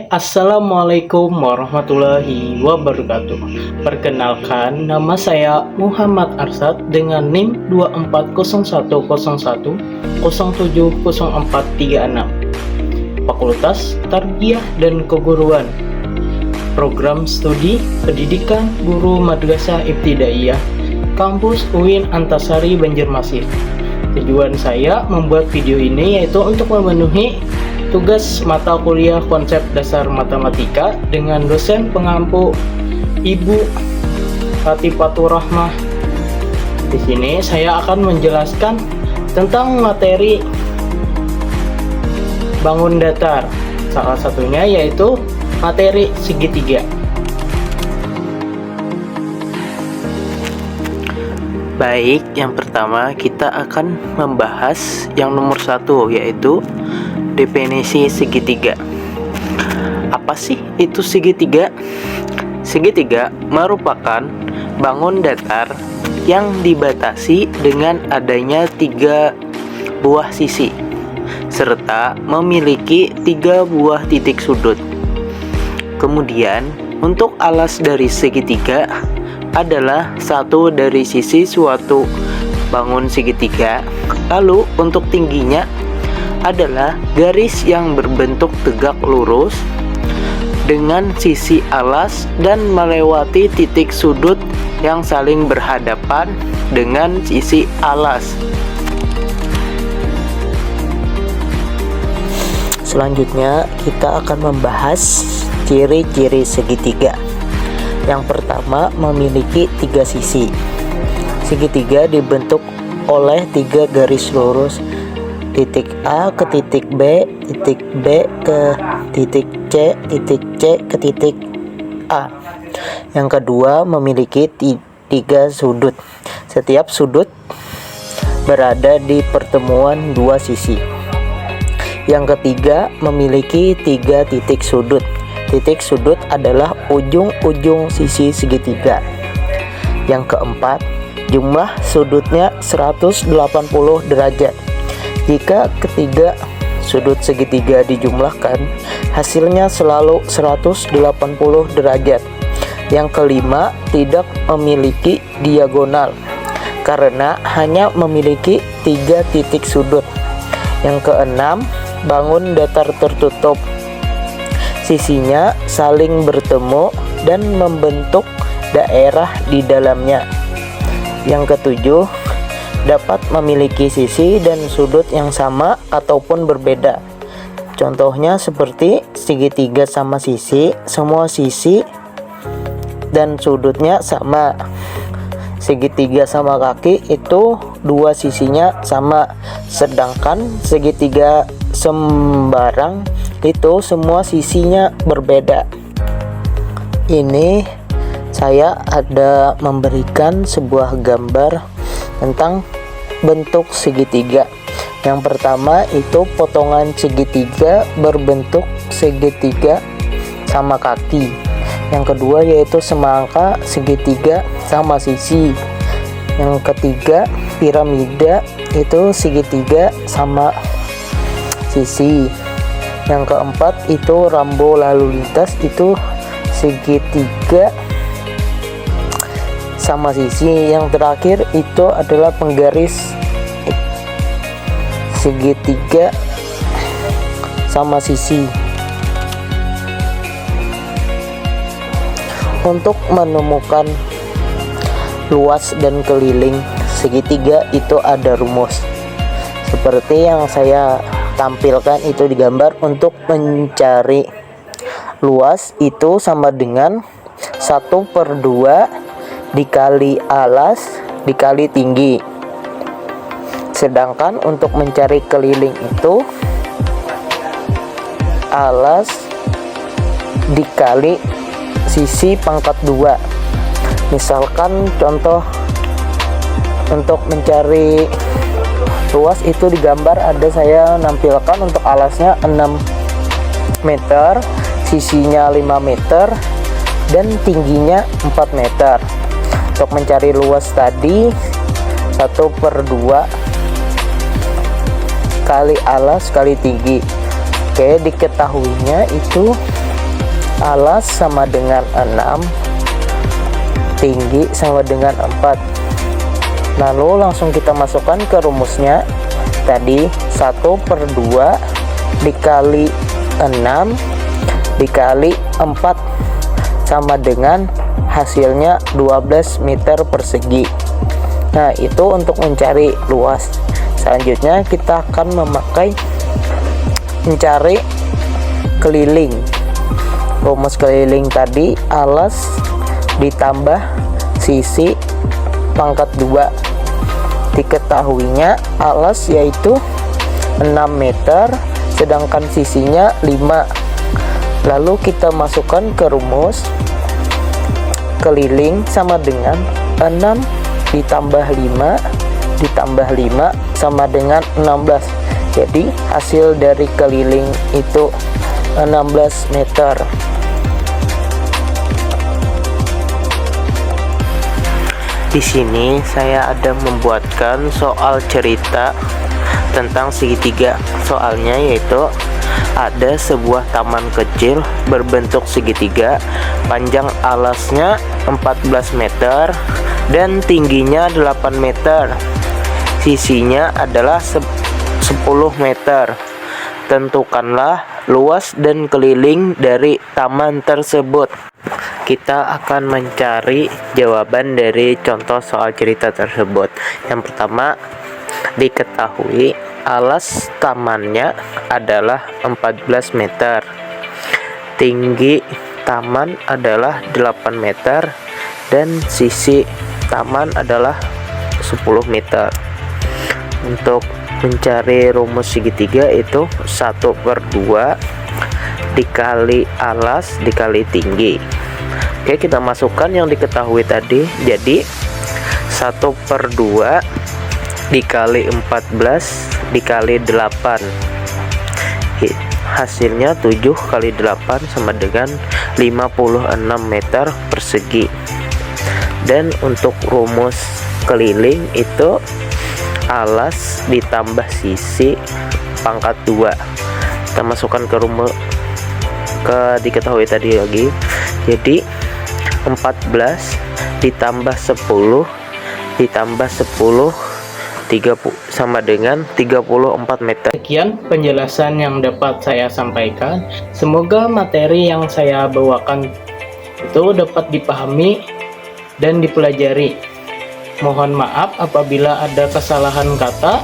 Assalamualaikum warahmatullahi wabarakatuh. Perkenalkan, nama saya Muhammad Arsad dengan NIM 240101070436. Fakultas Tarbiyah dan Keguruan. Program Studi Pendidikan Guru Madrasah Ibtidaiyah, Kampus UIN Antasari Banjarmasin. Tujuan saya membuat video ini yaitu untuk memenuhi tugas mata kuliah konsep dasar matematika dengan dosen pengampu Ibu Latifatur Rahmah. Di sini saya akan menjelaskan tentang materi bangun datar. Salah satunya yaitu materi segitiga. Baik, yang pertama kita akan membahas yang nomor 1, yaitu definisi segitiga. Apa sih itu segitiga? Segitiga merupakan bangun datar yang dibatasi dengan adanya 3 buah sisi serta memiliki 3 buah titik sudut. Kemudian untuk alas dari segitiga adalah satu dari sisi suatu bangun segitiga. Lalu untuk tingginya adalah garis yang berbentuk tegak lurus dengan sisi alas dan melewati titik sudut yang saling berhadapan dengan sisi alas. Selanjutnya kita akan membahas ciri-ciri segitiga. Yang pertama, memiliki 3 sisi. Segitiga dibentuk oleh 3 garis lurus, titik A ke titik B ke titik C ke titik A. Yang kedua, memiliki 3 sudut. Setiap sudut berada di pertemuan 2 sisi. Yang ketiga, memiliki 3 titik sudut. Titik sudut adalah ujung-ujung sisi segitiga. Yang keempat, jumlah sudutnya 180 derajat. Jika ketiga sudut segitiga dijumlahkan, hasilnya selalu 180 derajat. Yang kelima, tidak memiliki diagonal karena hanya memiliki 3 titik sudut. Yang keenam, bangun datar tertutup. Sisinya saling bertemu dan membentuk daerah di dalamnya. Yang ketujuh, dapat memiliki sisi dan sudut yang sama ataupun berbeda. Contohnya seperti segitiga sama sisi, semua sisi dan sudutnya sama. Segitiga sama kaki itu 2 sisinya sama, sedangkan segitiga sembarang itu semua sisinya berbeda. Ini saya ada memberikan sebuah gambar tentang bentuk segitiga. Yang pertama itu potongan segitiga berbentuk segitiga sama kaki. Yang kedua yaitu semangka segitiga sama sisi. Yang ketiga piramida itu segitiga sama sisi. Yang keempat itu rambu lalu lintas itu segitiga sama sisi. Yang terakhir itu adalah penggaris segitiga sama sisi. Untuk menemukan luas dan keliling segitiga itu ada rumus seperti yang saya tampilkan itu digambar. Untuk mencari luas itu sama dengan 1/2 dikali alas dikali tinggi. Sedangkan untuk mencari keliling itu alas dikali sisi pangkat 2. Misalkan contoh untuk mencari luas itu digambar, ada saya nampilkan untuk alasnya 6 meter, sisinya 5 meter dan tingginya 4 meter. Untuk mencari luas tadi 1/2 kali alas kali tinggi. Oke, diketahuinya itu alas sama dengan 6, tinggi sama dengan 4. Lalu langsung kita masukkan ke rumusnya. Tadi 1/2 dikali 6 dikali 4 sama dengan hasilnya 12 meter persegi. Nah, itu untuk mencari luas. Selanjutnya kita akan mencari keliling. Rumus keliling tadi alas ditambah sisi pangkat 2. Diketahuinya alas yaitu 6 meter, sedangkan sisinya 5. Lalu kita masukkan ke rumus. Keliling sama dengan 6 ditambah 5 ditambah 5 sama dengan 16. Jadi hasil dari keliling itu 16 meter. Di sini saya ada membuatkan soal cerita tentang segitiga. Soalnya yaitu ada sebuah taman kecil berbentuk segitiga, panjang alasnya 14 meter dan tingginya 8 meter. Sisinya adalah 10 meter. Tentukanlah luas dan keliling dari taman tersebut. Kita akan mencari jawaban dari contoh soal cerita tersebut. Yang pertama, diketahui alas tamannya adalah 14 meter. Tinggi taman adalah 8 meter dan sisi taman adalah 10 meter. Untuk mencari rumus segitiga itu 1/2 dikali alas dikali tinggi. Oke, kita masukkan yang diketahui tadi. Jadi 1/2 dikali 14 dikali 8, hasilnya 7 kali 8 sama dengan 56 meter persegi. Dan untuk rumus keliling itu alas ditambah sisi pangkat 2. Kita masukkan ke rumus diketahui tadi lagi. Jadi 14 ditambah 10 ditambah 10 30 sama dengan 34 meter. Sekian penjelasan yang dapat saya sampaikan. Semoga materi yang saya bawakan itu dapat dipahami dan dipelajari. Mohon maaf apabila ada kesalahan kata.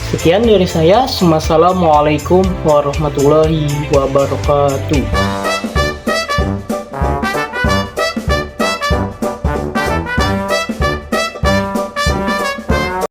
Sekian dari saya. Wassalamualaikum warahmatullahi wabarakatuh.